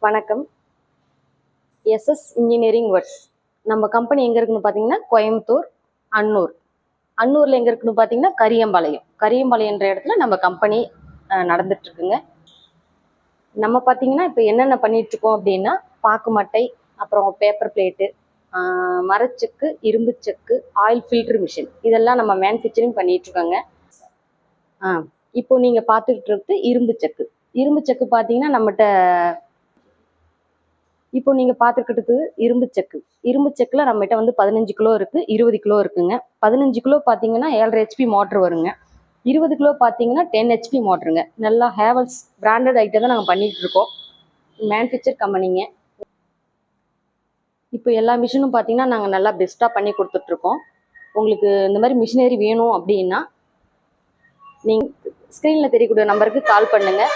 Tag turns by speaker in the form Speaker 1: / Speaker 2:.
Speaker 1: வணக்கம். SS engineering works. நம்ம company எங்கே இருக்குன்னு பார்த்தீங்கன்னா கோயம்புத்தூர், அன்னூர். அன்னூரில் எங்கே இருக்குன்னு பார்த்தீங்கன்னா கரியம்பாளையம்ன்ற இடத்துல நம்ம கம்பெனி நடந்துட்டுருக்குங்க. நம்ம பார்த்தீங்கன்னா இப்போ என்னென்ன பண்ணிகிட்ருக்கோம் அப்படின்னா, பாக்கு மட்டை, அப்புறம் பேப்பர் பிளேட்டு, மரச்செக்கு, இரும்பு செக்கு, ஆயில் ஃபில்ட்ரு மிஷின், இதெல்லாம் நம்ம மேனுஃபேக்சரிங் பண்ணிகிட்ருக்கோங்க. இப்போ நீங்கள் பார்த்துக்கிட்டு இருக்கிறது இரும்பு செக்கு. இரும்பு செக்கு பார்த்தீங்கன்னா நம்மகிட்ட இப்போ நீங்கள் பார்த்துக்கிட்டது இரும்பு செக்கு. இரும்பு செக்கில் நம்மகிட்ட வந்து 15 கிலோ இருக்குது, 20 கிலோ இருக்குங்க. 15 கிலோ பார்த்தீங்கன்னா 7.5 HP மோட்ரு வருங்க. 20 கிலோ பார்த்தீங்கன்னா 10 HP மோட்ருங்க. நல்லா ஹேவல்ஸ் பிராண்டட் ஐட்டம் தான் நாங்கள் பண்ணிகிட்டு இருக்கோம். மேனுஃபேக்சர் கம்பெனிங்க. இப்போ எல்லா மிஷினும் பார்த்தீங்கன்னா நாங்கள் நல்லா பெஸ்ட்டாக பண்ணி கொடுத்துட்ருக்கோம். உங்களுக்கு இந்த மாதிரி மிஷினரி வேணும் அப்படின்னா நீங்கள் ஸ்க்ரீனில் தெரியக்கூடிய நம்பருக்கு கால் பண்ணுங்கள்.